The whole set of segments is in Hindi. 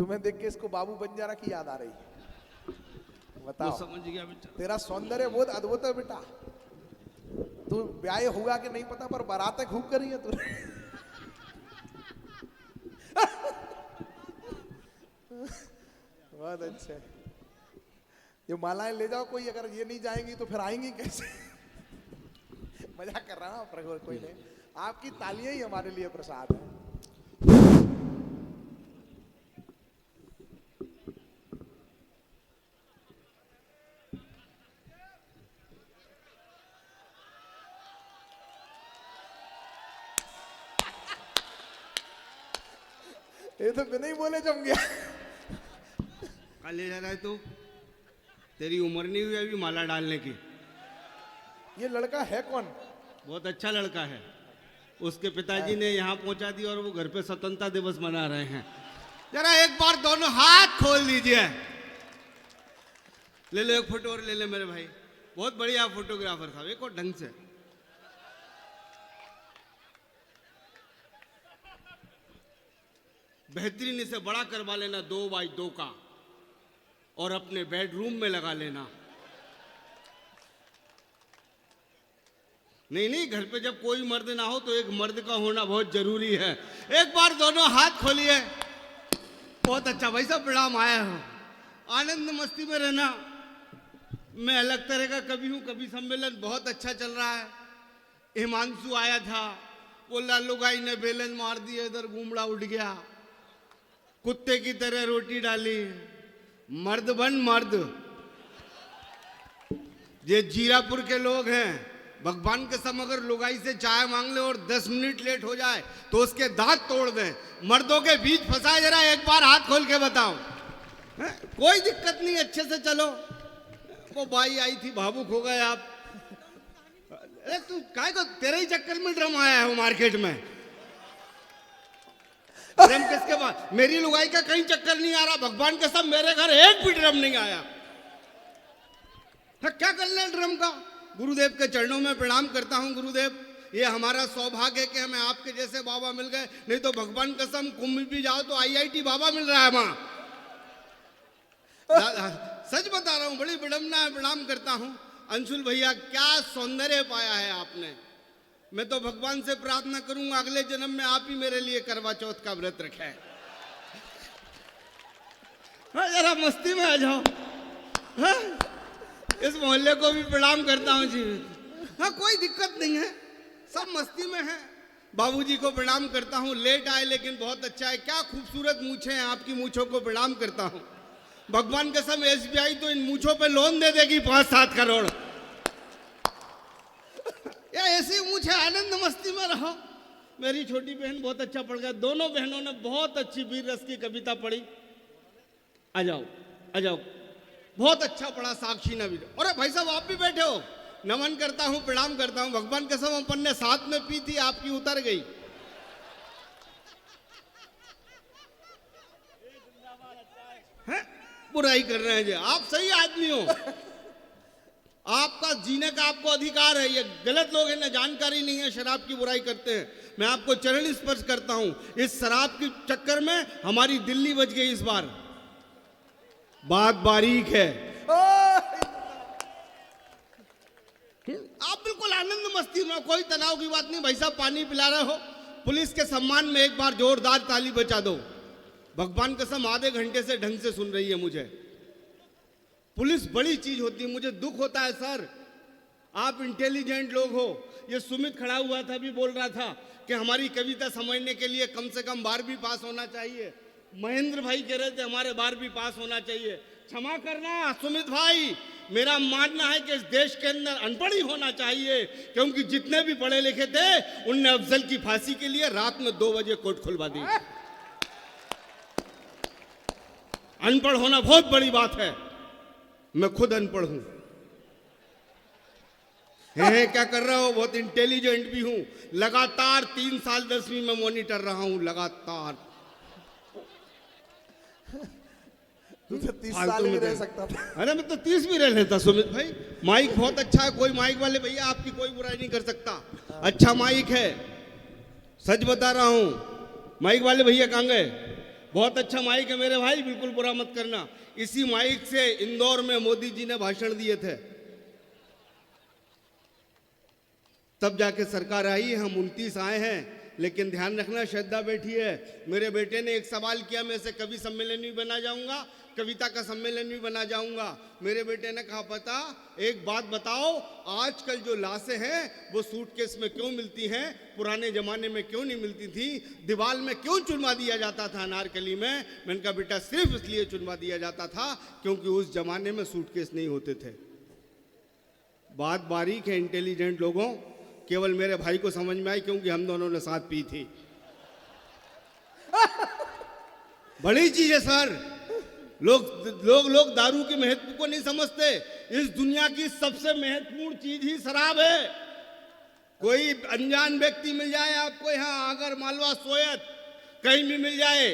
तुम्हें देख के इसको बाबू बंजारा की याद आ रही है। बताओ, समझ गया बेटा। तेरा सौंदर्य बहुत अद्भुत है बेटा। तू ब्याह हुआ कि नहीं पता, पर बारातें खूब करी है तूने। बहुत अच्छे। ये मालाएं ले जाओ, कोई अगर ये नहीं जाएंगी तो फिर आएंगी कैसे? मजाक कर रहा हूं, पर कोई नहीं। आपकी तालियां ही हमारे लिए प्रसाद है। ये तो बिना ही बोले जम गया। कहाँ ले जा रहा है तू? तेरी उम्र नहीं हुई अभी माला डालने की। ये लड़का है कौन? बहुत अच्छा लड़का है। उसके पिताजी ने यहाँ पहुंचा दिया और वो घर पे स्वतंत्रता दिवस मना रहे हैं। जरा एक बार दोनों हाथ खोल लीजिए। ले लो एक फोटो और ले ले मेरे भाई। बहुत बढ़िया फोटोग्राफर था, देखो ढंग से। बेहतरीन इसे बड़ा करवा लेना 2x2 का और अपने बेडरूम में लगा लेना। नहीं नहीं, घर पे जब कोई मर्द ना हो तो एक मर्द का होना बहुत जरूरी है। एक बार दोनों हाथ खोलिए। बहुत अच्छा भाई साहब, प्रणाम। आया हो, आनंद मस्ती में रहना। मैं अलग तरह का कभी हूं, कभी सम्मेलन बहुत अच्छा चल रहा है। हिमांशु आया था, वो लालू गाई ने बेलन मार दिया, इधर घूमड़ा उठ गया, कुत्ते की तरह रोटी डाली। मर्द बन मर्द। ये जीरापुर के लोग हैं, भगवान के सम अगर लुगाई से चाय मांग ले और 10 मिनट लेट हो जाए तो उसके दांत तोड़ दें। मर्दों के बीच फंसाए, जरा एक बार हाथ खोल के बताओ। कोई दिक्कत नहीं, अच्छे से चलो। वो बाई आई थी, भावुक हो गए आप। अरे तू काय को, तेरे ही चक्कर में ड्रम आया है वो मार्केट में। ड्रम किसके पास? मेरी लुगाई का कहीं चक्कर नहीं आ रहा। भगवान के सब मेरे घर एक भी ड्रम नहीं आया। क्या कर ले ड्रम का? गुरुदेव के चरणों में प्रणाम करता हूं। गुरुदेव, ये हमारा सौभाग्य है कि हमें आपके जैसे बाबा मिल गए। नहीं तो भगवान कसम कुंभ भी जाओ तो IIT बाबा मिल रहा है वहां। सच बता रहा हूं, बड़ी विडंबना है। प्रणाम करता हूं। अंशुल भैया, क्या सौंदर्य पाया है आपने। मैं तो भगवान से प्रार्थना करूंगा अगले जन्म में आप ही मेरे लिए करवा चौथ का व्रत रखें। हाँ, जरा मस्ती में आ जाओ। हाँ? इस मोहल्ले को भी प्रणाम करता हूँ जी। हाँ, कोई दिक्कत नहीं है, सब मस्ती में है। बाबूजी को प्रणाम करता हूँ। लेट आए लेकिन बहुत अच्छा है। क्या खूबसूरत मूछें हैं आपकी, मूछों को प्रणाम करता हूँ। भगवान के सब SBI तो इन मूछों पे लोन दे देगी 5-7 करोड़। या ऐसी मूछे, आनंद मस्ती में रहो। मेरी छोटी बहन बहुत अच्छा पढ़ गया। दोनों बहनों ने बहुत अच्छी वीर रस की कविता पढ़ी। आ जाओ आ जाओ, बहुत अच्छा पढ़ा साक्षी ने भी। अरे भाई साहब, आप भी बैठे हो। नमन करता हूं, प्रणाम करता हूं। भगवान कसम अपन ने साथ में पी थी, आपकी उतर गई। है? बुराई कर रहे हैं जी आप। सही आदमी हो, आपका जीने का आपको अधिकार है। ये गलत लोग हैं ना, जानकारी नहीं है, शराब की बुराई करते हैं। मैं आपको चरण स्पर्श करता हूं। इस शराब के चक्कर में हमारी दिल्ली बच गई इस बार। बात बारीक है। आप बिल्कुल आनंद मस्ती में, कोई तनाव की बात नहीं। भाई साहब, पानी पिला रहे हो, पुलिस के सम्मान में एक बार जोरदार ताली बजा दो। भगवान कसम आधे घंटे से ढंग से सुन रही है मुझे। पुलिस बड़ी चीज होती है। मुझे दुख होता है सर, आप इंटेलिजेंट लोग हो। ये सुमित खड़ा हुआ था, भी बोल रहा था कि हमारी कविता समझने के लिए कम से कम 12वीं पास होना चाहिए। महेंद्र भाई कह रहे थे हमारे 12वीं पास होना चाहिए। क्षमा करना सुमित भाई, मेरा मानना है कि इस देश के अंदर अनपढ़ ही होना चाहिए, क्योंकि जितने भी पढ़े लिखे थे उनने अफजल की फांसी के लिए रात में 2 बजे कोर्ट खुलवा दी। अनपढ़ होना बहुत बड़ी बात है। मैं खुद अनपढ़ हूं। क्या कर रहा हो? बहुत इंटेलिजेंट भी हूं। लगातार 3 साल 10वीं में मॉनिटर रहा हूं, लगातार। तू तो 30 साल भी रह सकता था। अरे मैं तो 30 भी रह लेता सुमित भाई। माइक बहुत अच्छा है, कोई माइक वाले भैया आपकी कोई बुराई नहीं कर सकता। अच्छा माइक है, सच बता रहा हूं। माइक वाले भैया कहां गए? बहुत अच्छा माइक है मेरे भाई, बिल्कुल बुरा मत करना। इसी माइक से इंदौर में मोदी जी ने भाषण दिए थे, तब जाके सरकार आई। हम 29 आए हैं, लेकिन ध्यान रखना, श्रद्धा बैठी है। मेरे बेटे ने एक सवाल किया, मैं इसे कवि सम्मेलन भी बना जाऊंगा, कविता का सम्मेलन भी बना जाऊंगा। मेरे बेटे ने कहा, पता एक बात बताओ, आजकल जो लाशें हैं वो सूटकेस में क्यों मिलती हैं, पुराने जमाने में क्यों नहीं मिलती थी? दीवार में क्यों चुनवा दिया जाता था अनारकली में? मैंने कहा बेटा सिर्फ इसलिए चुनवा दिया जाता था क्योंकि उस जमाने में सूटकेस नहीं होते थे। बात बारीक है इंटेलिजेंट लोगों, केवल मेरे भाई को समझ में आई क्योंकि हम दोनों ने साथ पी थी। बड़ी चीज है सर। लोग दारू के महत्व को नहीं समझते। इस दुनिया की सबसे महत्वपूर्ण चीज ही शराब है। कोई अनजान व्यक्ति मिल जाए आपको यहाँ, अगर मालवा सोयत कहीं भी मिल जाए,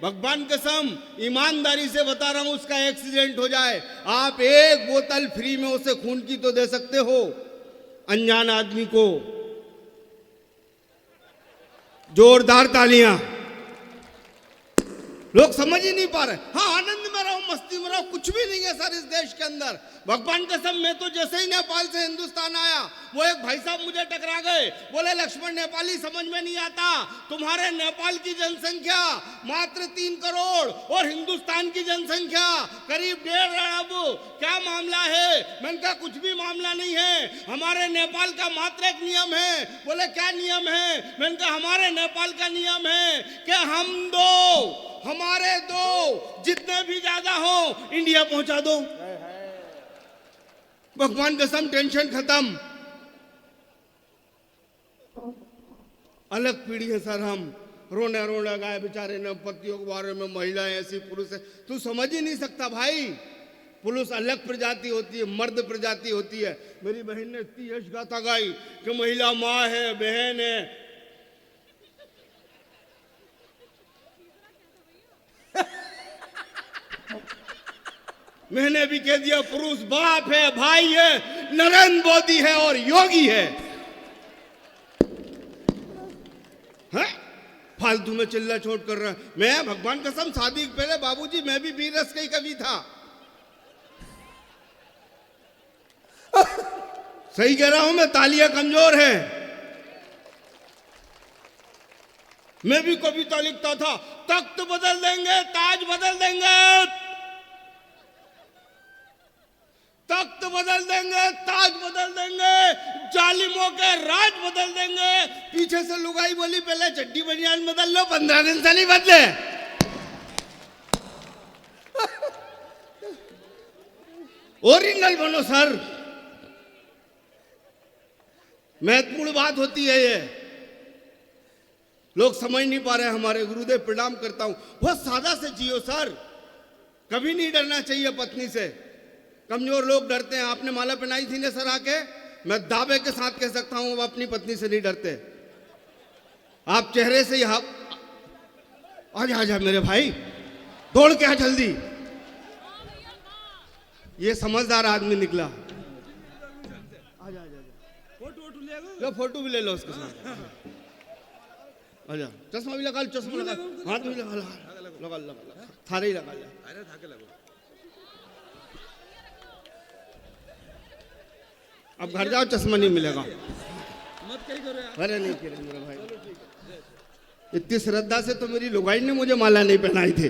भगवान कसम ईमानदारी से बता रहा हूं, उसका एक्सीडेंट हो जाए, आप एक बोतल फ्री में उसे खून की तो दे सकते हो अनजान आदमी को। जोरदार तालियां। लोग समझ ही नहीं पा रहे। हाँ, आनंद में रहो, मस्ती में रहो, कुछ भी नहीं है सर इस देश के अंदर। भगवान कसम, मैं तो जैसे ही नेपाल से हिंदुस्तान आया, वो एक भाई साहब मुझे टकरा गए, बोले लक्ष्मण नेपाली समझ में नहीं आता, तुम्हारे नेपाल की जनसंख्या मात्र 3 करोड़ और हिंदुस्तान की जनसंख्या करीब 1.5 अरब, क्या मामला है? मैंने कहा कुछ भी मामला नहीं है, हमारे नेपाल का मात्र एक नियम है। बोले क्या नियम है? मैंने कहा हमारे नेपाल का नियम है कि हम दो, हमारे दो, जितने भी ज्यादा हो इंडिया पहुंचा दो। भगवान कसम टेंशन खत्म। अलग पीढ़ी है सर हम। रोने रोने गाय बेचारे ने पतियों के बारे में, महिलाएं ऐसी, पुरुष है, तू समझ ही नहीं सकता भाई। पुरुष अलग प्रजाति होती है, मर्द प्रजाति होती है। मेरी बहन ने इतनी यश गाथा गाई कि महिला माँ है, बहन है। मैंने भी कह दिया पुरुष बाप है, भाई है, नरेंद्र मोदी है और योगी है। फालतू में चिल्ला चोट कर रहा है। मैं भगवान कसम शादी के पहले बाबूजी मैं भी बीरस का ही कवि था। सही कह रहा हूं मैं, तालियां कमजोर है। मैं भी कविता लिखता था, तख्त बदल देंगे, ताज बदल देंगे, तख्त बदल देंगे, ताज बदल देंगे, जालिमों के राज बदल देंगे। पीछे से लुगाई बोली पहले चड्डी बनियान बदल लो, 15 दिन से नहीं बदले। ओरिजिनल बनो सर। महत्वपूर्ण बात होती है ये, लोग समझ नहीं पा रहे। हमारे गुरुदेव प्रणाम करता हूं, बहुत सादा से जियो सर। कभी नहीं डरना चाहिए पत्नी से। कमजोर लोग डरते हैं। आपने माला पहनाई थी ना सर आके, मैं दावे के साथ कह सकता हूं वो अपनी पत्नी से नहीं डरते। आप चेहरे से यहां आजा आजा मेरे भाई, दौड़ के आ जल्दी। ये समझदार आदमी निकला। आजा आजा, फोटो भी ले लो उसके साथ। आजा, चश्मा भी लगा लो, चश्मा लगा, हाथ भी लगा लगा लगा, थारे ही लगा ले। अब घर जाओ, चश्मा नहीं मिलेगा। अरे नहीं किया मेरा भाई, इतनी श्रद्धा से तो मेरी लुगाई ने मुझे माला नहीं पहनाई थी।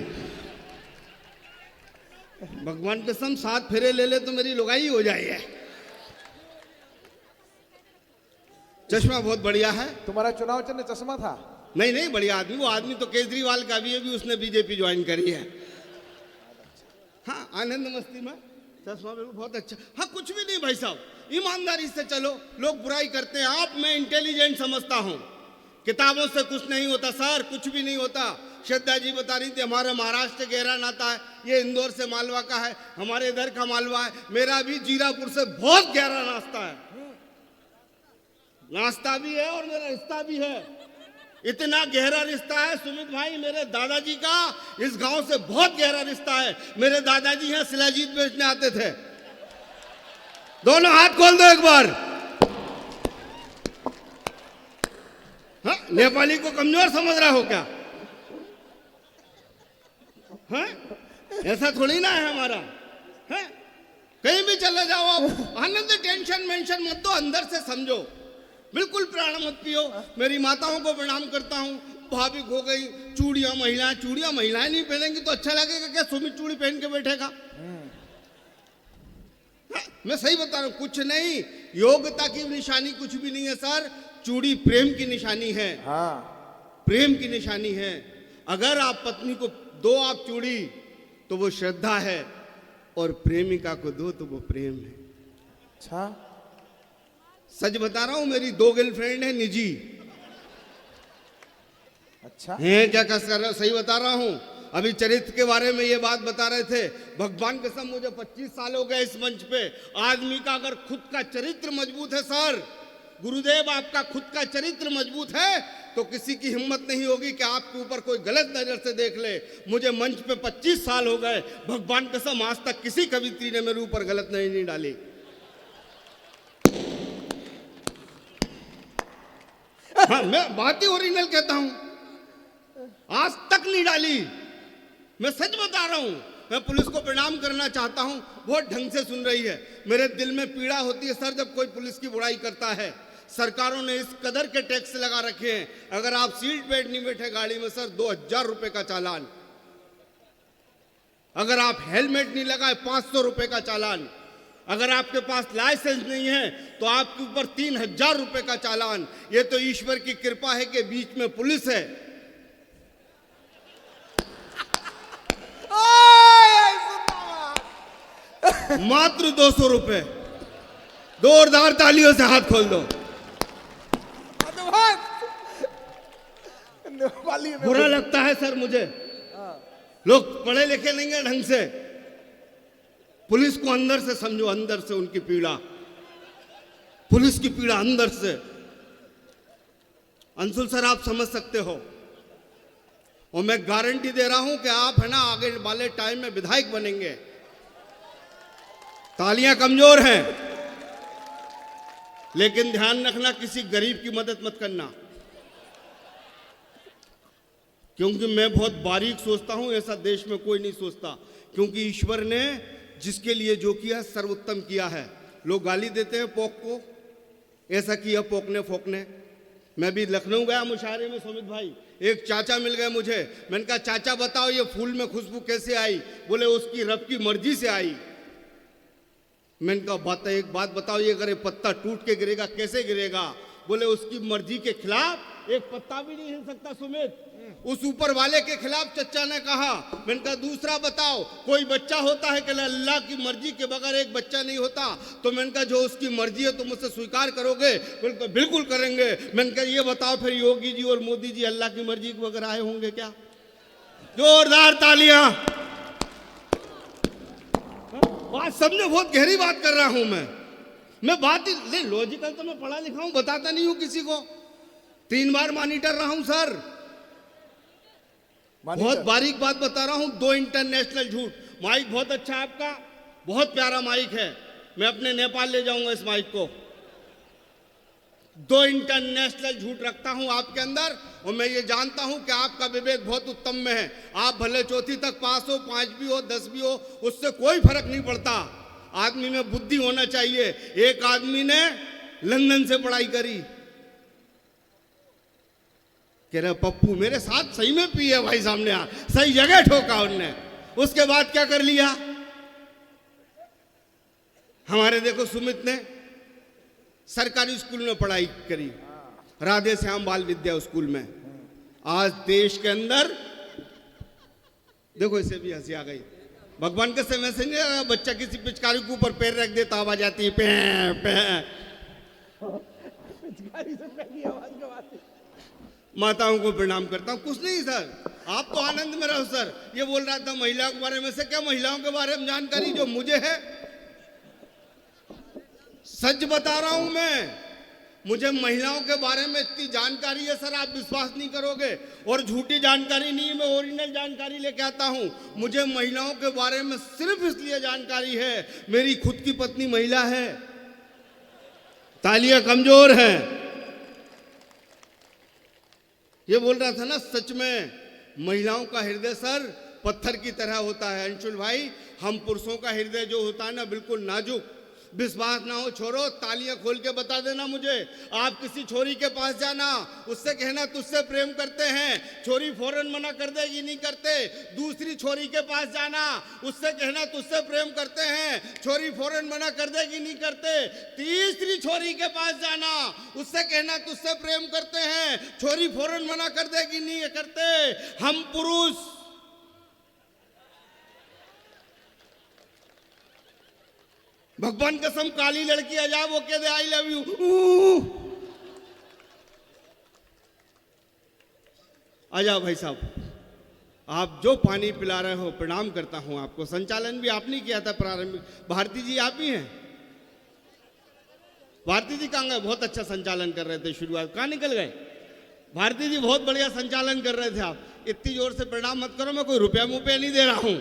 भगवान कसम 7 फेरे ले ले तो मेरी लुगाई हो जाए। चश्मा बहुत बढ़िया है। तुम्हारा चुनाव चिन्ह चश्मा था? नहीं नहीं, बढ़िया आदमी। वो आदमी तो केजरीवाल का भी है, भी उसने बीजेपी ज्वाइन करी है। हाँ, आनंद मस्ती में चश्मा बिल्कुल बहुत अच्छा। हाँ, कुछ भी नहीं भाई साहब, ईमानदारी से चलो। लोग बुराई करते हैं, आप मैं इंटेलिजेंट समझता हूं। किताबों से कुछ नहीं होता सर, कुछ भी नहीं होता। श्रद्धा जी बता रही थी हमारा महाराष्ट्र गहरा नाता है, ये इंदौर से मालवा का है, हमारे इधर का मालवा है। मेरा भी जीरापुर से बहुत गहरा नाता है, नाश्ता भी है और मेरा रिश्ता भी है। इतना गहरा रिश्ता है सुमित भाई, मेरे दादाजी का इस गांव से बहुत गहरा रिश्ता है। मेरे दादाजी हैं शिलाजीत बेचने आते थे। दोनों हाथ खोल दो एक बार। हाँ, नेपाली को कमजोर समझ रहा हो क्या? हैं? ऐसा थोड़ी ना है हमारा, हैं? कहीं भी चले जाओ आप, आनंद टेंशन मेंशन मत दो, अंदर से समझो। बिल्कुल प्राण मत पियो। मेरी माताओं को प्रणाम करता हूँ, भाविक हो गई। चूड़ियां महिलाएं नहीं पहनेंगी तो अच्छा लगेगा क्या? सुमित चूड़ी पहन के बैठेगा? मैं सही बता रहा हूं, कुछ नहीं, योग्यता की निशानी कुछ भी नहीं है सर। चूड़ी प्रेम की निशानी है। हाँ, प्रेम की निशानी है। अगर आप पत्नी को दो आप चूड़ी तो वो श्रद्धा है, और प्रेमिका को दो तो वो प्रेम है। अच्छा, सच बता रहा हूं, मेरी 2 गर्लफ्रेंड है निजी। अच्छा है क्या सही बता रहा हूं? अभी चरित्र के बारे में ये बात बता रहे थे। भगवान कसम मुझे 25 साल हो गए इस मंच पे। आदमी का अगर खुद का चरित्र मजबूत है सर, गुरुदेव आपका खुद का चरित्र मजबूत है, तो किसी की हिम्मत नहीं होगी कि आपके ऊपर कोई गलत नजर से देख ले। मुझे मंच पे 25 साल हो गए, भगवान कसम आज तक किसी कवित्री ने मेरे ऊपर गलत नहीं डाली। हाँ, मैं बात ही ओरिजिनल कहता हूं, आज तक नहीं डाली। मैं सच बता रहा हूं। मैं पुलिस को प्रणाम करना चाहता हूं, बहुत ढंग से सुन रही है। मेरे दिल में पीड़ा होती है सर जब कोई पुलिस की बुराई करता है। सरकारों ने इस कदर के टैक्स लगा रखे हैं, अगर आप सीट बेल्ट नहीं बैठे गाड़ी में सर 2000 रुपए का चालान, अगर आप हेलमेट नहीं लगाए 500 रुपए का चालान, अगर आपके पास लाइसेंस नहीं है तो आपके ऊपर 3000 रुपए का चालान। ये तो ईश्वर की कृपा है कि बीच में पुलिस है। मात्र 200 रुपए। जोरदार तालियों से हाथ खोल दो। बुरा लगता है सर मुझे, लोग पढ़े लिखे नहीं है ढंग से। पुलिस को अंदर से समझो, अंदर से उनकी पीड़ा, पुलिस की पीड़ा अंदर से। अंशुल सर आप समझ सकते हो, और मैं गारंटी दे रहा हूं कि आप है ना आगे वाले टाइम में विधायक बनेंगे। तालियां कमजोर हैं, लेकिन ध्यान रखना किसी गरीब की मदद मत करना, क्योंकि मैं बहुत बारीक सोचता हूं, ऐसा देश में कोई नहीं सोचता। क्योंकि ईश्वर ने जिसके लिए जो किया सर्वोत्तम किया है। लोग गाली देते हैं पोक को, ऐसा किया पोकने फोकने। मैं भी लखनऊ गया मुशायरे में, सुमित भाई एक चाचा मिल गए मुझे। मैंने कहा चाचा बताओ ये फूल में खुशबू कैसे आई? बोले उसकी रब की मर्जी से आई। मैंने कहा एक बात बताओ, ये अगर पत्ता टूट के गिरेगा कैसे गिरेगा? बोले उसकी मर्जी के खिलाफ एक पत्ता भी नहीं हिल सकता सुमित, उस ऊपर वाले के खिलाफ चचा ने कहा। मैंने कहा दूसरा बताओ, कोई बच्चा होता है कि अल्लाह की मर्जी के बगैर एक बच्चा नहीं होता? तो मैंने कहा जो उसकी मर्जी है तुम उससे स्वीकार करोगे? बिल्कुल करेंगे। मैंने कहा ये बताओ फिर योगी जी और मोदी जी अल्लाह की मर्जी के बगैर आए होंगे क्या? जोरदार तालियां। बात समझो, बहुत गहरी बात कर रहा हूं मैं बात ही लॉजिकल तो मैं पढ़ा लिखा हूं, बताता नहीं हूं किसी को। 3 बार मॉनिटर रहा हूं सर, बहुत बारीक बात बता रहा हूं। 2 इंटरनेशनल झूठ। माइक बहुत अच्छा है आपका, बहुत प्यारा माइक है, मैं अपने नेपाल ले जाऊंगा इस माइक को। 2 इंटरनेशनल झूठ रखता हूं आपके अंदर, और मैं ये जानता हूं कि आपका विवेक बहुत उत्तम में है। आप भले चौथी तक पास हो, 5 भी हो, 10 भी हो, उससे कोई फर्क नहीं पड़ता। आदमी में बुद्धि होना चाहिए। एक आदमी ने लंदन से पढ़ाई करी, कह रहे पप्पू मेरे साथ सही में पी है भाई, सामने आ सही जगह ठोका उनने। उसके बाद क्या कर लिया? हमारे देखो सुमित ने सरकारी स्कूल में पढ़ाई करी, राधे श्याम बाल विद्या स्कूल में। आज देश के अंदर देखो, इसे भी हंसी आ गई। भगवान के समय से नहीं रहा, बच्चा किसी पिचकारी के ऊपर पैर रख देता आवाज आती है पे पे। पिचकारी से पहली आवाज कब आती? माताओं को प्रणाम करता हूं। कुछ नहीं सर, आप तो आनंद में रहो सर। ये बोल रहा था महिलाओं के बारे में, से क्या महिलाओं के बारे में जानकारी जो मुझे है? सच बता रहा हूं मैं, मुझे महिलाओं के बारे में इतनी जानकारी है सर, आप विश्वास नहीं करोगे। और झूठी जानकारी नहीं है, मैं ओरिजिनल जानकारी लेके आता हूं। मुझे महिलाओं के बारे में सिर्फ इसलिए जानकारी है, मेरी खुद की पत्नी महिला है। तालियां कमजोर हैं। ये बोल रहा था ना, सच में महिलाओं का हृदय सर पत्थर की तरह होता है। अंशुल भाई, हम पुरुषों का हृदय जो होता है ना, बिल्कुल नाजुक। विश्वास ना हो छोरो, तालियां खोल के बता देना मुझे। आप किसी छोरी के पास जाना, उससे कहना तुझसे प्रेम करते हैं, छोरी फौरन मना कर देगी, नहीं करते। दूसरी छोरी के पास जाना, उससे कहना तुझसे प्रेम करते हैं, छोरी फौरन मना कर देगी, नहीं करते। तीसरी छोरी के पास जाना, उससे कहना तुझसे प्रेम करते हैं, छोरी फौरन मना कर देगी, नहीं करते। हम पुरुष भगवान कसम, काली लड़की आ जाए वो कह दे आई लव यू, आ जाओ भाई साहब। आप जो पानी पिला रहे हो, प्रणाम करता हूं आपको। संचालन भी आपने किया था प्रारंभिक। भारती जी आप ही हैं? भारती जी कहाँ गए? बहुत अच्छा संचालन कर रहे थे शुरुआत, कहाँ निकल गए? भारती जी बहुत बढ़िया संचालन कर रहे थे। आप इतनी जोर से प्रणाम मत करो, मैं कोई रुपया मुंह पे नहीं दे रहा हूं।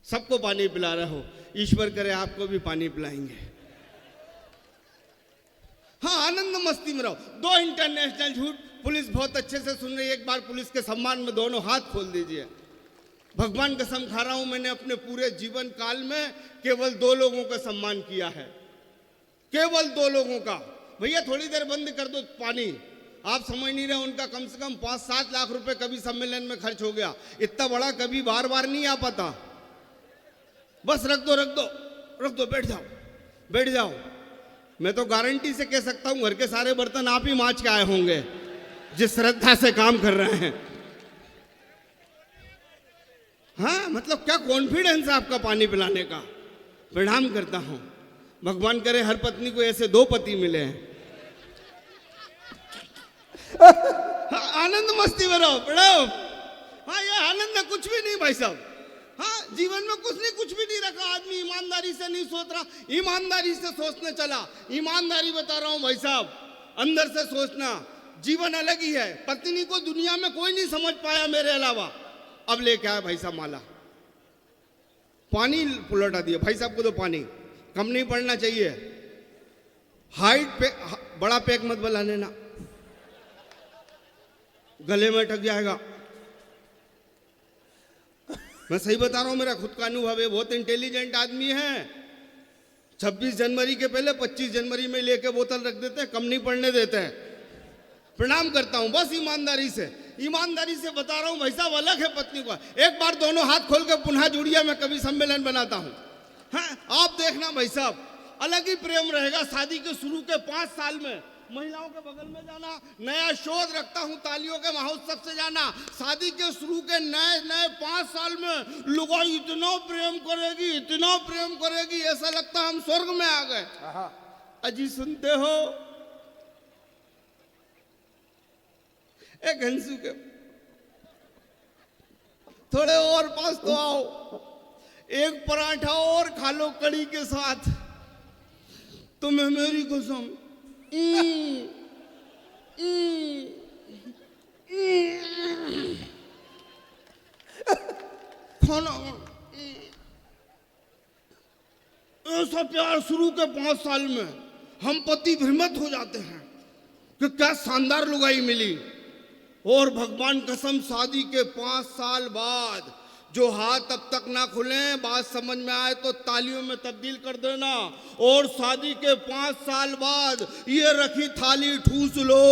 सबको पानी पिला रहे हो, ईश्वर करे आपको भी पानी पिलाएंगे। हाँ, आनंद मस्ती में रहो। 2 इंटरनेशनल झूठ, पुलिस बहुत अच्छे से सुन रही है। एक बार पुलिस के सम्मान में दोनों हाथ खोल दीजिए। भगवान कसम खा रहा हूं, मैंने अपने पूरे जीवन काल में केवल 2 लोगों का सम्मान किया है, केवल 2 लोगों का। भैया थोड़ी देर बंद कर दो पानी, आप समझ नहीं रहे। उनका कम से कम 5-7 लाख रुपए कभी सम्मेलन में खर्च हो गया। इतना बड़ा कभी बार बार नहीं आ पाता। बस रख दो, रख दो, रख दो, बैठ जाओ, बैठ जाओ। मैं तो गारंटी से कह सकता हूं घर के सारे बर्तन आप ही मांज के आए होंगे, जिस श्रद्धा से काम कर रहे हैं। हाँ, मतलब क्या कॉन्फिडेंस है आपका पानी पिलाने का। प्रणाम करता हूं। भगवान करे हर पत्नी को ऐसे 2 पति मिले हैं। हाँ, आनंद मस्ती में रहो, प्रणाम। हाँ, ये आनंद है, कुछ भी नहीं भाई साहब। हाँ, जीवन में कुछ भी नहीं रखा। आदमी ईमानदारी से नहीं सोच रहा, ईमानदारी से सोचने चला। ईमानदारी बता रहा हूं भाई साहब, अंदर से सोचना। जीवन अलग ही है। पत्नी को दुनिया में कोई नहीं समझ पाया मेरे अलावा। अब लेके आया भाई साहब माला, पानी लौटा दिया भाई साहब को। तो पानी कम नहीं पड़ना चाहिए। हाइट पे बड़ा पैक मत बना लेना, गले में अटक जाएगा। मैं सही बता रहा हूं, मेरा खुद का अनुभव है। बहुत इंटेलिजेंट आदमी है। 26 जनवरी के पहले 25 जनवरी में लेके बोतल रख देते हैं, कम नहीं पड़ने देते हैं। प्रणाम करता हूं, बस ईमानदारी से बता रहा हूं भाई साहब। अलग है पत्नी को। एक बार दोनों हाथ खोल के पुनः जुड़िए, मैं कभी सम्मेलन बनाता हूं। हाँ, आप देखना भाई साहब, अलग ही प्रेम रहेगा। शादी के शुरू के 5 साल में महिलाओं के बगल में जाना, नया शोध रखता हूं, तालियों के महोत्सव से जाना। शादी के शुरू के नए 5 साल में लुगाई इतना प्रेम करेगी, इतना प्रेम करेगी, ऐसा लगता हम स्वर्ग में आ गए। अजी सुनते हो? एक हंसू के थोड़े और पास तो आओ, एक पराठा और खा लो कड़ी के साथ। तुम्हें मेरी कसम खाना ऐसा प्यार शुरू के 5 साल में हम पति भ्रमित हो जाते हैं कि क्या शानदार लुगाई मिली। और भगवान कसम, शादी के 5 साल बाद जो हाथ अब तक ना खुले, बात समझ में आए तो तालियों में तब्दील कर देना। और शादी के 5 साल बाद ये रखी थाली ठूस लो।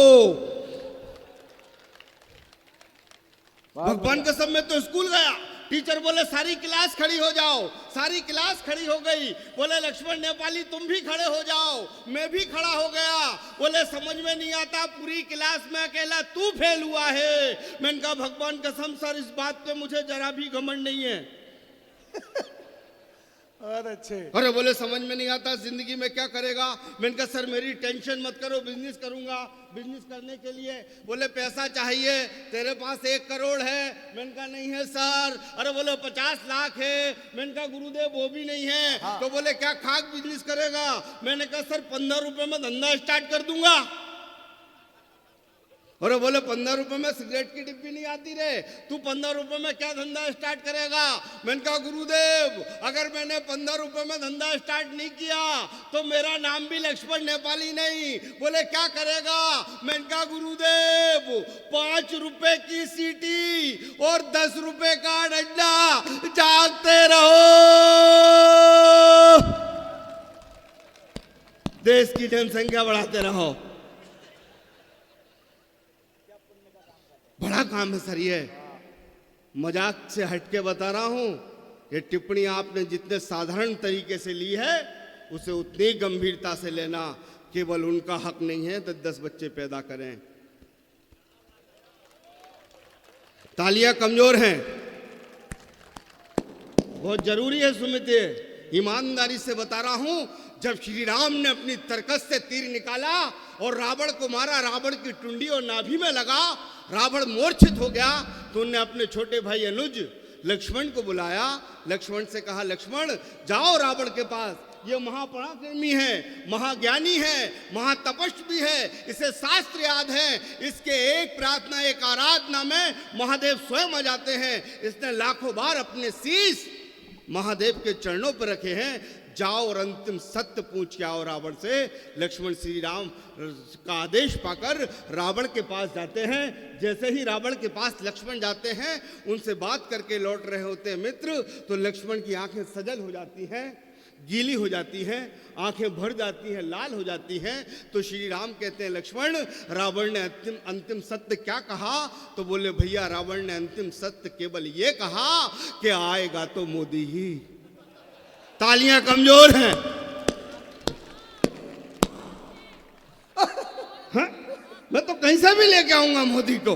भगवान कसम, मैं तो स्कूल गया, टीचर बोले सारी क्लास खड़ी हो जाओ। सारी क्लास खड़ी हो गई। बोले लक्ष्मण नेपाली तुम भी खड़े हो जाओ। मैं भी खड़ा हो गया। बोले समझ में नहीं आता, पूरी क्लास में अकेला तू फेल हुआ है। मैंने कहा भगवान कसम सर, इस बात पे मुझे जरा भी घमंड नहीं है। और अच्छे। अरे बोले समझ में नहीं आता, जिंदगी में क्या करेगा? मैंने कहा सर मेरी टेंशन मत करो, बिजनेस करूंगा। बिजनेस करने के लिए बोले पैसा चाहिए, तेरे पास 1 करोड़ है। मैंने कहा नहीं है सर। अरे बोले 50 लाख है। मैंने कहा गुरुदेव वो भी नहीं है। हाँ। तो बोले क्या खाक बिजनेस करेगा? मैंने कहा सर 15 रुपए में धंधा स्टार्ट कर दूंगा। अरे बोले 15 रुपए में सिगरेट की डिब्बी नहीं आती रे, तू 15 रुपए में क्या धंधा स्टार्ट करेगा? मैंने कहा गुरुदेव अगर मैंने 15 रुपए में धंधा स्टार्ट नहीं किया तो मेरा नाम भी लक्ष्मण नेपाली नहीं। बोले क्या करेगा? मैंने कहा गुरुदेव 5 रुपए की सीटी और 10 रुपए का डंडा, जागते रहो। देश की जनसंख्या बढ़ाते रहो। बड़ा काम है सर ये, मजाक से हटके बता रहा हूं। ये टिप्पणी आपने जितने साधारण तरीके से ली है उसे उतनी गंभीरता से लेना। केवल उनका हक नहीं है 10 बच्चे पैदा करें। तालियां कमजोर हैं, बहुत जरूरी है सुमित्रे। ईमानदारी से बता रहा हूं, जब श्री राम ने अपनी तरकस से तीर निकाला और रावण को मारा, रावण की टुंडी और नाभि में लगा, रावण मूर्छित हो गया, तो उन्होंने अपने छोटे भाई अनुज लक्ष्मण को बुलाया। लक्ष्मण से कहा, लक्ष्मण जाओ रावण के पास, ये महापराक्रमी है, महाज्ञानी है, महातपस्वी है, इसे शास्त्र याद है, इसके एक प्रार्थना एक आराधना में महादेव स्वयं आ जाते हैं। इसने लाखों बार अपने शीश महादेव के चरणों पर रखे हैं। जाओ और अंतिम सत्य पूछ के आओ रावण से। लक्ष्मण श्री राम का आदेश पाकर रावण के पास जाते हैं। जैसे ही रावण के पास लक्ष्मण जाते हैं, उनसे बात करके लौट रहे होते हैं मित्र, तो लक्ष्मण की आंखें सजल हो जाती हैं, गीली हो जाती हैं, आंखें भर जाती हैं, लाल हो जाती हैं। तो श्री राम कहते हैं, लक्ष्मण रावण ने अंतिम सत्य क्या कहा? तो बोले, भैया रावण ने अंतिम सत्य केवल ये कहा कि आएगा तो मोदी ही। तालियां कमजोर हैं। हाँ? मैं तो कहीं से भी लेके आऊंगा मोदी को।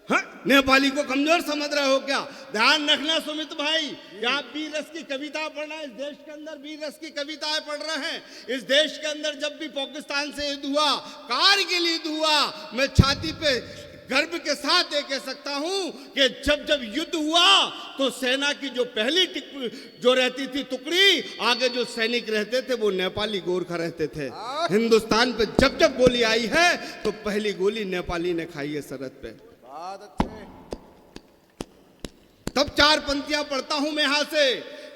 हाँ? नेपाली को कमजोर समझ रहे हो क्या? ध्यान रखना सुमित भाई, क्या आप वीर रस की कविता पढ़ना, इस देश के अंदर वीर रस की कविताएं पढ़ रहे हैं। इस देश के अंदर जब भी पाकिस्तान से युद्ध हुआ, कारगिल युद्ध हुआ, मैं छाती पे गर्व के साथ ये कह सकता हूं कि जब जब युद्ध हुआ तो सेना की जो पहली जो रहती थी टुकड़ी, आगे जो सैनिक रहते थे वो नेपाली गोरखा रहते थे। हिंदुस्तान पे जब जब गोली आई है तो पहली गोली नेपाली ने खाई है सरहद पे। तब 4 पंक्तियां पढ़ता हूं मैं यहां से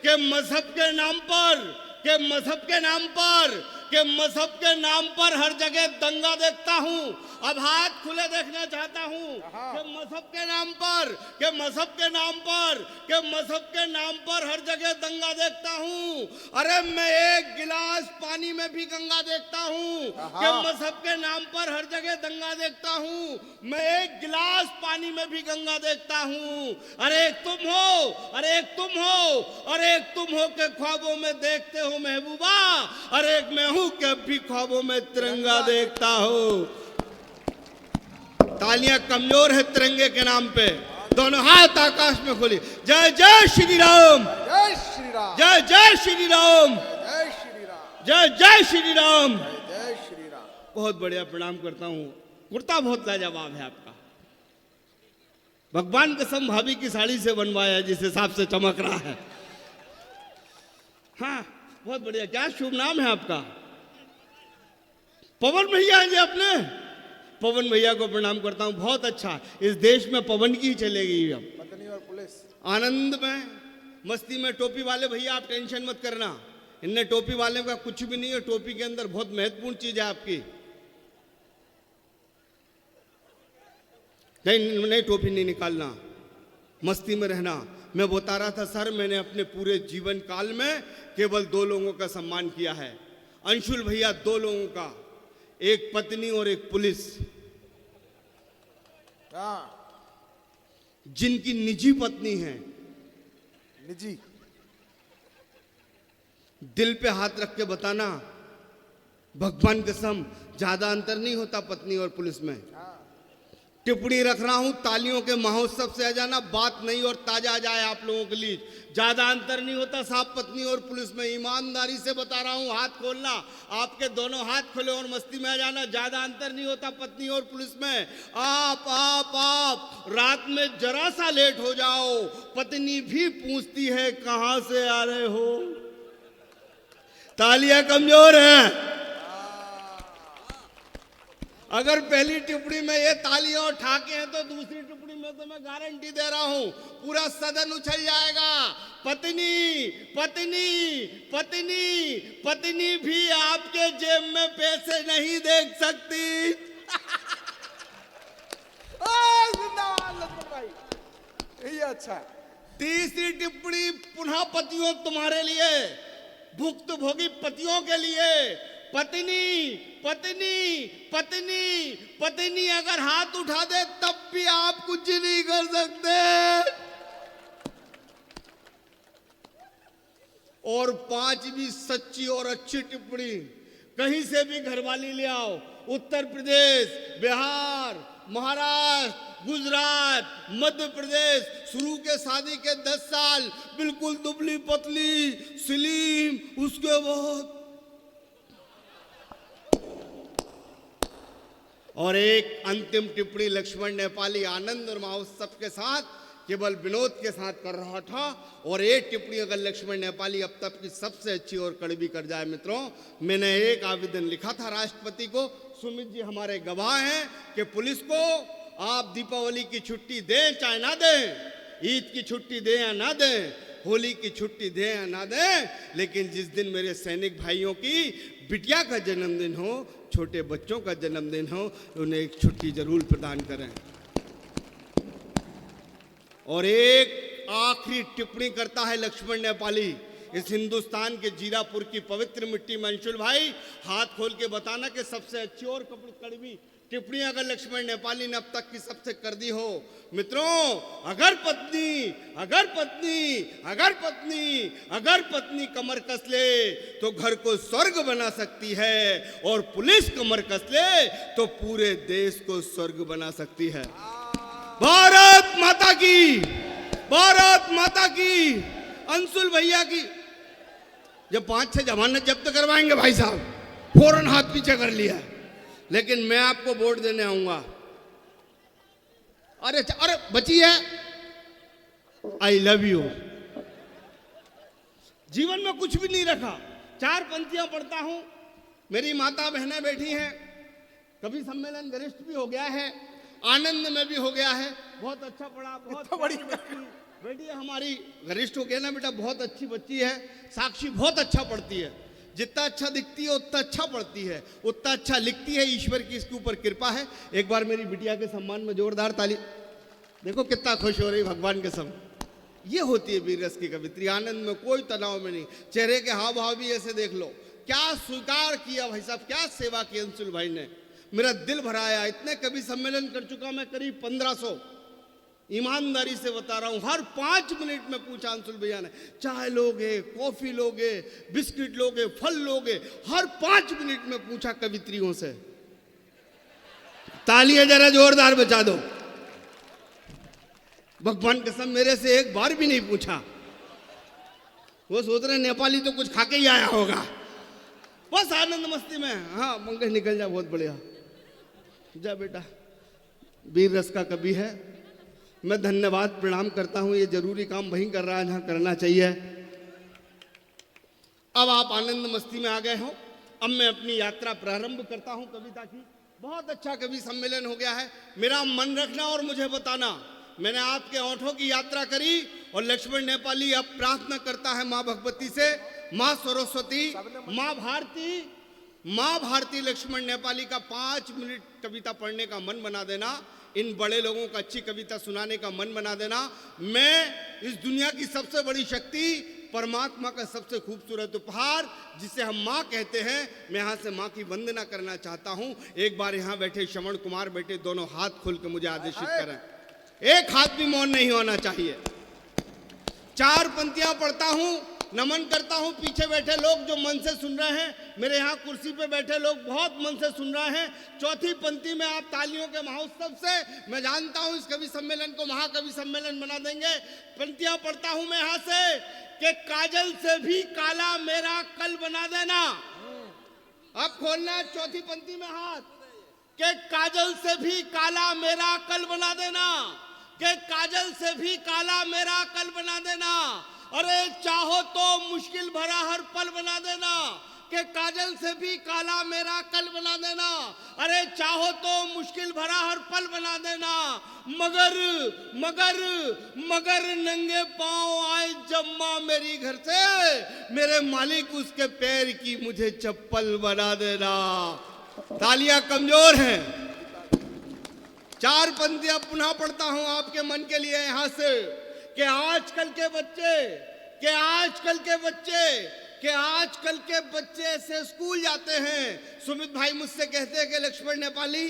कि मजहब के नाम पर, के मजहब के नाम पर, के मजहब के नाम पर हर जगह दंगा देखता हूं। अब हाथ खुले देखना चाहता हूं कि मजहब के नाम पर, के मजहब के नाम पर, के मजहब के नाम पर हर जगह दंगा देखता हूं। अरे मैं एक गिलास पानी में भी गंगा देखता हूं कि मजहब के नाम पर हर जगह दंगा देखता हूं। मैं एक गिलास पानी में भी गंगा देखता हूं। अरे एक तुम हो, अरे एक तुम हो, अरे एक तुम हो के ख्वाबों में देखते हो महबूबा, अरे एक मैं हूं कि भी ख्वाबों में तिरंगा देखता हूं। तालियां कमजोर है तिरंगे के नाम पे। दोनों हाथ आकाश में खोली, जय जय श्री राम, जय श्री राम, जय जय श्री राम, जय श्री राम, जय जय श्री राम, जय श्री राम। बहुत बढ़िया, प्रणाम करता हूं। कुर्ता बहुत लाजवाब है आपका, भगवान कसम भाभी की साड़ी से बनवाया जिस हिसाब से चमक रहा है। हाँ बहुत बढ़िया। क्या शुभ नाम है आपका? पवन भैया हैं जी अपने। पवन भैया को प्रणाम करता हूं। बहुत अच्छा, इस देश में पवन की ही चलेगी अब। पत्नी और पुलिस आनंद में, मस्ती में। टोपी वाले भैया आप टेंशन मत करना, इनने टोपी वाले का कुछ भी नहीं है। टोपी के अंदर बहुत महत्वपूर्ण चीज है आपकी। नहीं नहीं, टोपी नहीं निकालना, मस्ती में रहना। मैं बता रहा था सर, मैंने अपने पूरे जीवन काल में केवल 2 लोगों का सम्मान किया है। अंशुल भैया 2 लोगों का, एक पत्नी और एक पुलिस, जिनकी निजी पत्नी है। निजी दिल पे हाथ रख के बताना, भगवान कसम ज्यादा अंतर नहीं होता पत्नी और पुलिस में। टिप्पणी रख रहा हूं, तालियों के महोत्सव से आ जाना, बात नहीं और ताजा आ जाए आप लोगों के लिए। ज्यादा अंतर नहीं होता साहब पत्नी और पुलिस में। ईमानदारी से बता रहा हूं, हाथ खोलना, आपके दोनों हाथ खोले और मस्ती में आ जाना। ज्यादा अंतर नहीं होता पत्नी और पुलिस में। आप रात में जरा सा लेट हो जाओ, पत्नी भी पूछती है कहां से आ रहे हो। तालियां कमजोर हैं। अगर पहली टिप्पणी में ये तालियां और ठाके हैं तो दूसरी टिप्पणी में तो मैं गारंटी दे रहा हूं पूरा सदन उछल जाएगा। पत्नी पत्नी पत्नी पत्नी भी आपके जेब में पैसे नहीं देख सकती। जिंदाबाद। अच्छा। तीसरी टिप्पणी पुनः पतियों तुम्हारे लिए, भुक्त भोगी पतियों के लिए। पत्नी पत्नी पत्नी पत्नी अगर हाथ उठा दे तब भी आप कुछ नहीं कर सकते। और पांचवी सच्ची और अच्छी टिप्पणी, कहीं से भी घरवाली ले आओ, उत्तर प्रदेश, बिहार, महाराष्ट्र, गुजरात, मध्य प्रदेश, शुरू के शादी के 10 साल बिल्कुल दुबली पतली स्लिम, उसके बाद और एक अंतिम टिप्पणी लक्ष्मण नेपाली आनंद और महोत्सव के साथ, केवल विनोद के साथ कर रहा था। और एक टिप्पणी अगर लक्ष्मण नेपाली अब तक की सबसे अच्छी और कड़वी कर जाए मित्रों, मैंने एक आवेदन लिखा था राष्ट्रपति को, सुमित जी हमारे गवाह हैं, कि पुलिस को आप दीपावली की छुट्टी दें चाहे ना दें, ईद की छुट्टी दें या ना दें, होली की छुट्टी दें या ना दें, लेकिन जिस दिन मेरे सैनिक भाइयों की बिटिया का जन्मदिन हो, छोटे बच्चों का जन्मदिन हो, उन्हें एक छुट्टी जरूर प्रदान करें। और एक आखिरी टिप्पणी करता है लक्ष्मण नेपाली, इस हिंदुस्तान के जीरापुर की पवित्र मिट्टी में अंशुल भाई हाथ खोल के बताना कि सबसे अच्छी और कड़वी टिप्पणी अगर लक्ष्मण नेपाली ने अब तक की सबसे कर दी हो। मित्रों, अगर पत्नी कमर कस ले तो घर को स्वर्ग बना सकती है, और पुलिस कमर कस ले तो पूरे देश को स्वर्ग बना सकती है। भारत माता की, भारत माता की। अंशुल भैया की जब 5-6 जमानत जब्त करवाएंगे भाई साहब, फौरन हाथ पीछे कर लिया, लेकिन मैं आपको वोट देने आऊंगा। अरे बची है, आई लव यू। जीवन में कुछ भी नहीं रखा, 4 पंक्तियां पढ़ता हूं, मेरी माता बहनें बैठी हैं, कवि सम्मेलन गरिष्ठ भी हो गया है, आनंद में भी हो गया है, बहुत अच्छा पढ़ा, बहुत बड़ी बेटी है हमारी, गरिष्ठ हो गया ना बेटा, बहुत अच्छी बच्ची है। साक्षी बहुत अच्छा पढ़ती है, जितना अच्छा दिखती है उतना अच्छा पढ़ती है, उतना अच्छा लिखती है, ईश्वर की इसके ऊपर कृपा है। एक बार मेरी बिटिया के सम्मान में जोरदार ताली। देखो कितना खुश हो रही भगवान के सम। ये होती है वीर रस की कवित्री, आनंद में कोई तनाव में नहीं। चेहरे के हाव भाव भी ऐसे देख लो, क्या स्वीकार किया भाई साहब, क्या सेवा की अंशुल भाई ने, मेरा दिल भराया। इतने कवि सम्मेलन कर चुका मैं, करीब 1500, ईमानदारी से बता रहा हूं। हर 5 मिनट में पूछा अंशुल भैया ने, चाय लोगे, कॉफी लोगे, बिस्किट लोगे, फल लोगे, हर 5 मिनट में पूछा कवित्रियों से। तालियां जरा जोरदार बजा दो। भगवान कसम मेरे से एक बार भी नहीं पूछा। वो सोच रहे नेपाली तो कुछ खा के ही आया होगा, बस आनंद मस्ती में। हाँ पंकज निकल जा, बहुत बढ़िया, जा बेटा। वीर रस का कवि है, मैं धन्यवाद प्रणाम करता हूं। ये जरूरी काम वहीं कर रहा है जहां करना चाहिए। अब आप आनंद मस्ती में आ गए हो, अब मैं अपनी यात्रा प्रारंभ करता हूं कविता की। बहुत अच्छा कवि सम्मेलन हो गया है, मेरा मन रखना और मुझे बताना। मैंने आपके ओंठों की यात्रा करी, और लक्ष्मण नेपाली अब प्रार्थना करता है माँ भगवती से, माँ सरस्वती, माँ भारती लक्ष्मण नेपाली का 5 मिनट कविता पढ़ने का मन बना देना, इन बड़े लोगों का अच्छी कविता सुनाने का मन बना देना। मैं इस दुनिया की सबसे बड़ी शक्ति, परमात्मा का सबसे खूबसूरत उपहार, जिसे हम माँ कहते हैं, मैं यहाँ से माँ की वंदना करना चाहता हूँ। एक बार यहाँ बैठे श्रवण कुमार बेटे दोनों हाथ खोल के मुझे आदेशित करें, एक हाथ भी मौन नहीं होना चाहिए। 4 पंक्तियां पढ़ता हूं, नमन करता हूं। पीछे बैठे लोग जो मन से सुन रहे हैं, मेरे यहाँ कुर्सी पे बैठे लोग बहुत मन से सुन रहे हैं। 4थी पंक्ति में आप तालियों के महोत्सव से, मैं जानता हूं इस कवि सम्मेलन को महाकवि सम्मेलन बना देंगे। पंक्तियां पढ़ता हूं मैं यहाँ से, कि काजल से भी काला मेरा कल बना देना। अब खोलना 4थी पंक्ति में हाथ, कि काजल से भी काला मेरा कल बना देना, कि काजल से भी काला मेरा कल बना देना। अरे चाहो तो मुश्किल भरा हर पल बना देना, कि काजल से भी काला मेरा कल बना देना। अरे चाहो तो मुश्किल भरा हर पल बना देना। मगर मगर मगर नंगे पांव आए जब माँ मेरी घर से, मेरे मालिक उसके पैर की मुझे चप्पल बना देना। तालियां कमजोर हैं। 4 पंक्तियां पुनः पढ़ता हूं आपके मन के लिए यहाँ से, कि आजकल के बच्चे ऐसे स्कूल जाते हैं। सुमित भाई मुझसे कहते हैं कि लक्ष्मण नेपाली,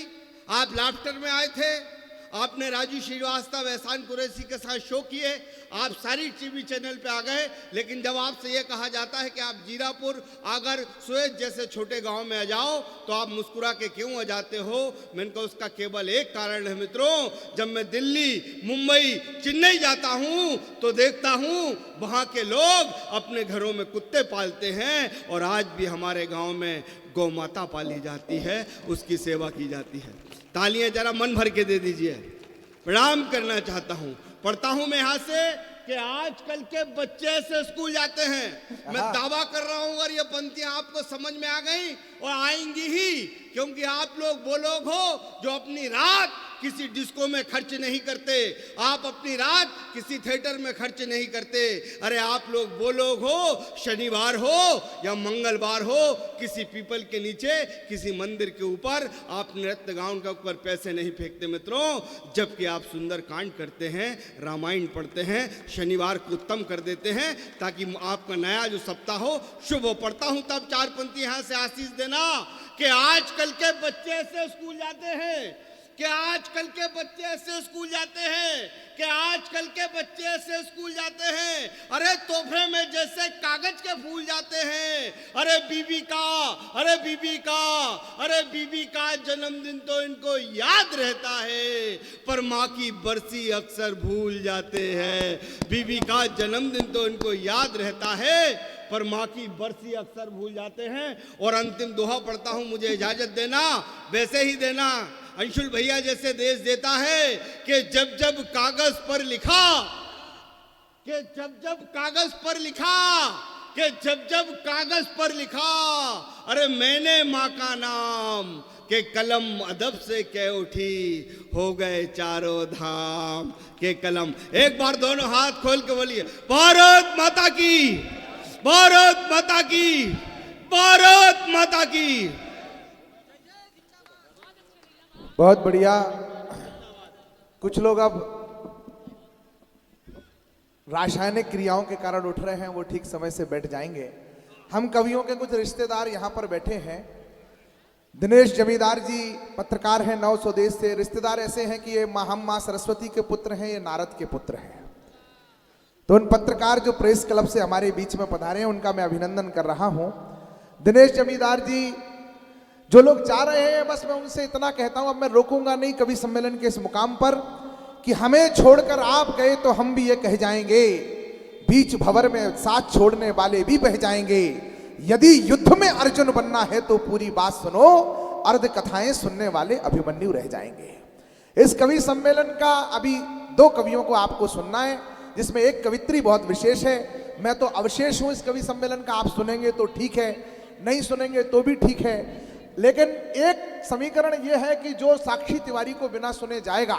आप लाफ्टर में आए थे, आपने राजू श्रीवास्तव, एहसान कुरैशी के साथ शो किए, आप सारी टीवी चैनल पे आ गए, लेकिन जब आपसे ये कहा जाता है कि आप जीरापुर, आगर, सुएज जैसे छोटे गांव में आ जाओ तो आप मुस्कुरा के क्यों आ जाते हो? मैंने कहा उसका केवल एक कारण है मित्रों, जब मैं दिल्ली, मुंबई, चेन्नई जाता हूं तो देखता हूं वहां के लोग अपने घरों में कुत्ते पालते हैं, और आज भी हमारे गांव में गौ माता पाली जाती है, उसकी सेवा की जाती है। तालियां जरा मन भर के दे दीजिए। प्रणाम करना चाहता हूं। पढ़ता हूं मैं यहां से कि आजकल के बच्चे से स्कूल जाते हैं। मैं दावा कर रहा हूं अगर ये पंक्तियां आपको समझ में आ गई, और आएंगी ही, क्योंकि आप लोग वो लोग हो जो अपनी रात किसी डिस्को में खर्च नहीं करते, आप अपनी रात किसी थिएटर में खर्च नहीं करते। अरे आप लोग वो लोग हो, शनिवार हो या मंगलवार हो, किसी पीपल के नीचे, किसी मंदिर के ऊपर आप नृत्य गाउन के ऊपर पैसे नहीं फेंकते मित्रों, जबकि आप सुंदर कांड करते हैं, रामायण पढ़ते हैं, शनिवार को उत्तम कर देते हैं ताकि आपका नया जो सप्ताह हो शुभ हो। पढ़ता हूं तब चार पंक्ति यहां से आशीष देना कि आजकल के बच्चे ऐसे स्कूल जाते हैं, कि आजकल के बच्चे ऐसे स्कूल जाते हैं, कि आजकल के बच्चे ऐसे स्कूल जाते हैं। अरे तोहफे में जैसे कागज के फूल जाते हैं। अरे बीबी का जन्मदिन तो इनको याद रहता है, पर माँ की बरसी अक्सर भूल जाते हैं। बीबी का जन्मदिन तो इनको याद रहता है, पर माँ की बरसी अक्सर भूल जाते हैं। और अंतिम दोहा पढ़ता हूं, मुझे इजाजत देना, वैसे ही देना, अंशुल भैया जैसे देश देता है कि जब जब कागज पर लिखा, अरे मैंने माँ का नाम, के कलम अदब से कह उठी, हो गए चारों धाम के कलम। एक बार दोनों हाथ खोल के बोलिए, भारत माता की, भारत माता की, भारत माता की। बहुत बढ़िया। कुछ लोग अब रासायनिक क्रियाओं के कारण उठ रहे हैं, वो ठीक समय से बैठ जाएंगे। हम कवियों के कुछ रिश्तेदार यहाँ पर बैठे हैं। दिनेश जमींदार जी पत्रकार हैं नव स्वदेश से। रिश्तेदार ऐसे हैं कि ये हम माँ सरस्वती के पुत्र हैं, ये नारद के पुत्र हैं। तो उन पत्रकार जो प्रेस क्लब से हमारे बीच में पधारे हैं, उनका मैं अभिनंदन कर रहा हूं। दिनेश जमींदार जी, जो लोग जा रहे हैं, बस मैं उनसे इतना कहता हूं, अब मैं रोकूंगा नहीं कवि सम्मेलन के इस मुकाम पर, कि हमें छोड़कर आप गए तो हम भी ये कह जाएंगे, बीच भंवर में साथ छोड़ने वाले भी बह जाएंगे। यदि युद्ध में अर्जुन बनना है तो पूरी बात सुनो, अर्ध कथाएं सुनने वाले अभिमन्यु रह जाएंगे। इस कवि सम्मेलन का अभी 2 कवियों को आपको सुनना है, जिसमें एक कवित्री बहुत विशेष है। मैं तो अवशेष हूं इस कवि सम्मेलन का, आप सुनेंगे तो ठीक है, नहीं सुनेंगे तो भी ठीक है। लेकिन एक समीकरण यह है कि जो साक्षी तिवारी को बिना सुने जाएगा